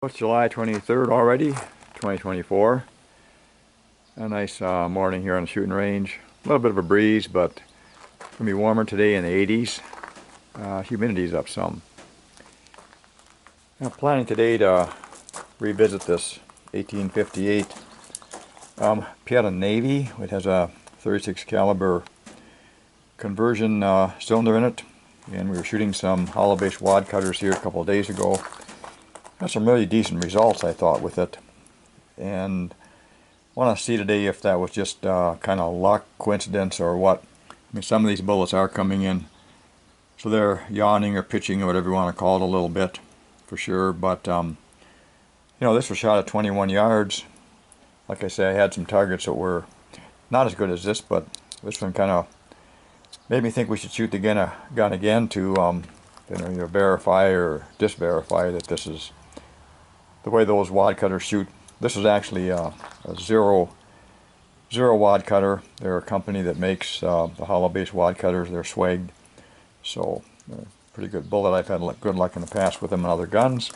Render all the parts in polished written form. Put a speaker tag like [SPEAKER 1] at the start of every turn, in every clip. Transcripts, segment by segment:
[SPEAKER 1] It's July 23rd already, 2024. A nice morning here on the shooting range. A little bit of a breeze, but it's going to be warmer today in the 80s. Humidity's up some. I'm planning today to revisit this 1858 Pietta Navy. It has a 36 caliber conversion cylinder in it, and we were shooting some hollow base wad cutters here a couple of days ago. Got some really decent results, I thought, with it, and want to see today if that was just kind of luck, coincidence, or what. I mean, some of these bullets are coming in, so they're yawning or pitching or whatever you want to call it a little bit, for sure. But you know, this was shot at 21 yards. Like I say, I had some targets that were not as good as this, but this one kind of made me think we should shoot the gun again to you know, either verify or disverify that this is the way those wad cutters shoot. This is actually a zero wad cutter. They're a company that makes the hollow base wad cutters. They're swagged, so pretty good bullet. I've had good luck in the past with them and other guns.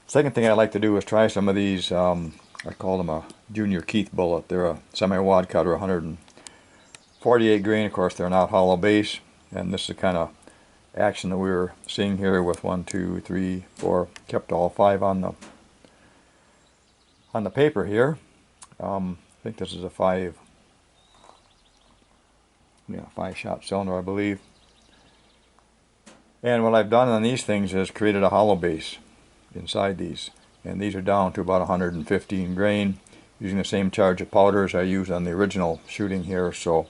[SPEAKER 1] Second thing I'd like to do is try some of these. I call them a Junior Keith bullet. They're a semi-wad cutter, 148 grain. Of course, they're not hollow base, and this is the kind of action that we were seeing here with 1, 2, 3, 4. Kept all 5 on the paper here. I think this is a 5-shot cylinder, I believe. And what I've done on these things is created a hollow base inside these, and these are down to about 115 grain, using the same charge of powder as I used on the original shooting here. So,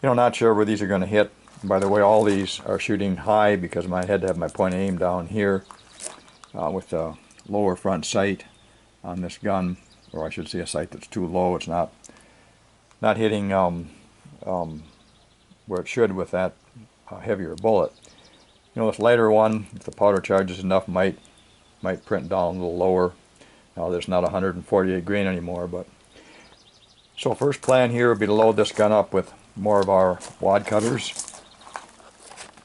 [SPEAKER 1] you know, not sure where these are going to hit. By the way, all these are shooting high because I had to have my point of aim down here with the lower front sight on this gun, or I should say a sight that's too low. It's not hitting where it should with that heavier bullet. You know, this lighter one, if the powder charge is enough, might print down a little lower. Now there's not 148 grain anymore, but so first plan here would be to load this gun up with more of our wad cutters.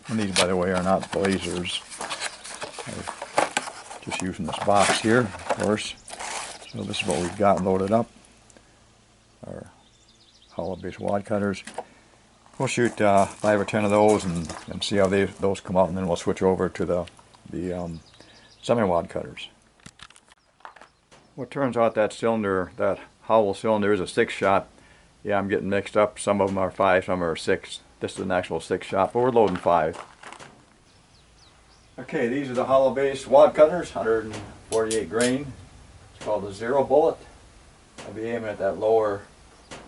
[SPEAKER 1] And these, by the way, are not lasers. I'm just using this box here, of course. So this is what we've got loaded up. Our hollow base wad cutters. We'll shoot 5 or 10 of those and see how those come out, and then we'll switch over to the semi-wad cutters. Well, it turns out that cylinder, that hollow cylinder, is a 6-shot. Yeah, I'm getting mixed up. Some of them are 5, some are 6. This is an actual 6-shot, but we're loading 5. Okay, these are the hollow base wad cutters, 148 grain. It's called a zero bullet. I'll be aiming at that lower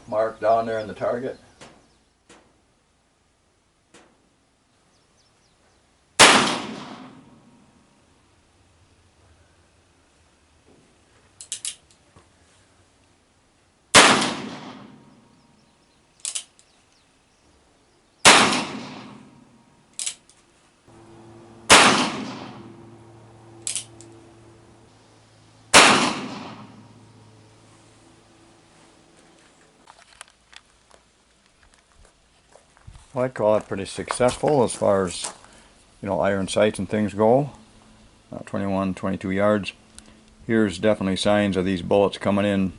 [SPEAKER 1] mark down there in the target. Well, I'd call it pretty successful as far as, you know, iron sights and things go. 21, 22 yards. Here's definitely signs of these bullets coming in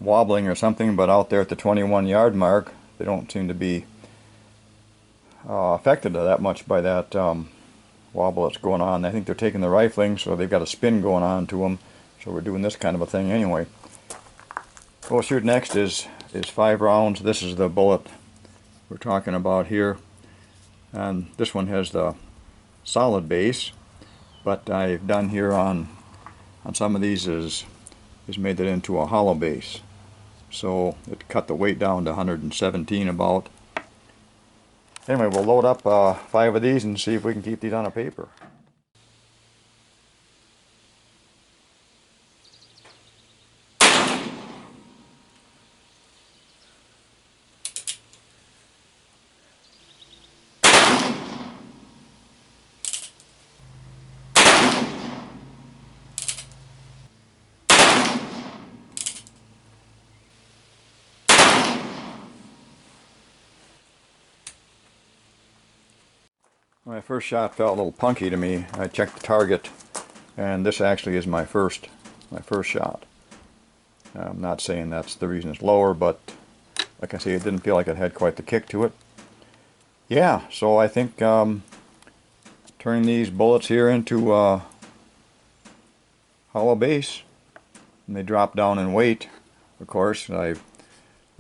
[SPEAKER 1] wobbling or something, but out there at the 21 yard mark, they don't seem to be affected that much by that wobble that's going on. I think they're taking the rifling, so they've got a spin going on to them. So we're doing this kind of a thing anyway. What we'll shoot next is 5 rounds. This is the bullet we're talking about here, and this one has the solid base, but I've done here on some of these is made it into a hollow base, so it cut the weight down to 117 about. Anyway, we'll load up 5 of these and see if we can keep these on a paper. My first shot felt a little punky to me. I checked the target and this actually is my first shot. I'm not saying that's the reason it's lower, but like I say, it didn't feel like it had quite the kick to it. Yeah, so I think turning these bullets here into hollow base, and they drop down in weight, of course. They're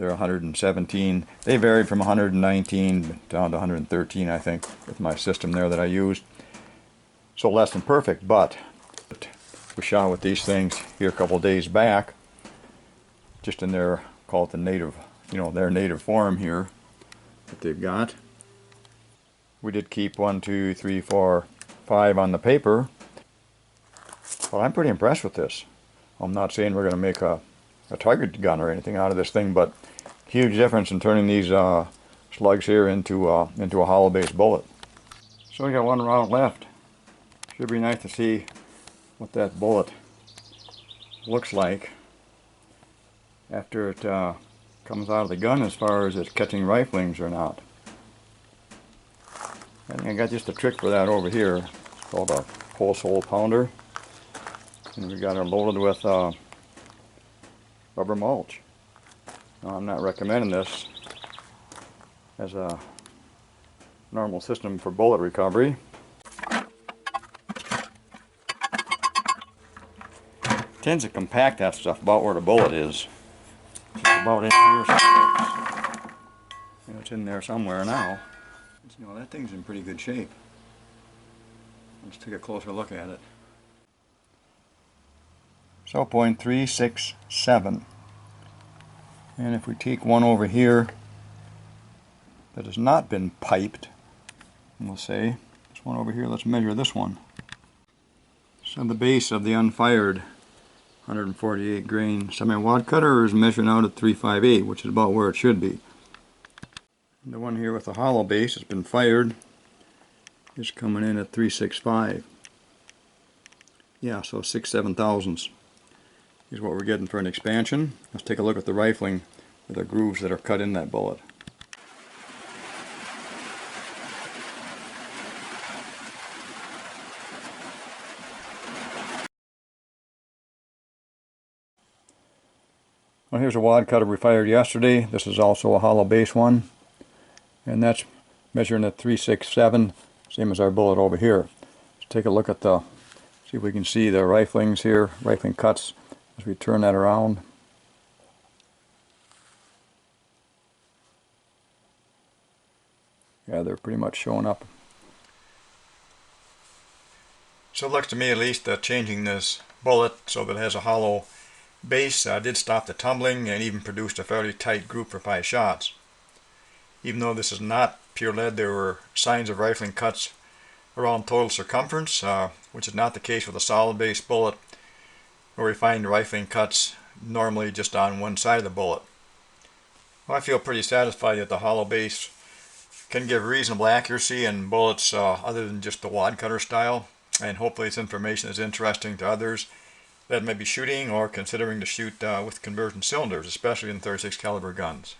[SPEAKER 1] 117. They varied from 119 down to 113, I think, with my system there that I used. So less than perfect, but we shot with these things here a couple of days back, just in their, call it the native, their native form here that they've got. We did keep 1, 2, 3, 4, 5 on the paper. Well, I'm pretty impressed with this. I'm not saying we're going to make a target gun or anything out of this thing, but huge difference in turning these slugs here into a hollow base bullet. So we got one round left. Should be nice to see what that bullet looks like after it comes out of the gun, as far as it's catching riflings or not. I think I got just a trick for that over here. It's called a pulse hole pounder, and we got it loaded with rubber mulch. Now, I'm not recommending this as a normal system for bullet recovery. It tends to compact that stuff about where the bullet is. It's about in here someplace. It's in there somewhere now. That thing's in pretty good shape. Let's take a closer look at it. So 0.367. And if we take one over here that has not been piped, and we'll say, this one over here, let's measure this one. So the base of the unfired 148 grain semi-wadcutter is measuring out at 358, which is about where it should be. The one here with the hollow base has been fired is coming in at 365. Yeah, so 6/7 thousandths is what we're getting for an expansion. Let's take a look at the rifling with the grooves that are cut in that bullet. Well, here's a wadcutter we fired yesterday. This is also a hollow base one, and that's measuring at 367, same as our bullet over here. Let's take a look at see if we can see the riflings here, rifling cuts, as we turn that around. Yeah, they're pretty much showing up. So it looks to me, at least, that changing this bullet so that it has a hollow base did stop the tumbling and even produced a fairly tight group for 5 shots. Even though this is not pure lead, there were signs of rifling cuts around total circumference, which is not the case with a solid base bullet, where we find rifling cuts normally just on one side of the bullet. Well, I feel pretty satisfied that the hollow base can give reasonable accuracy in bullets other than just the wadcutter style, and hopefully this information is interesting to others that may be shooting or considering to shoot with conversion cylinders, especially in 36 caliber guns.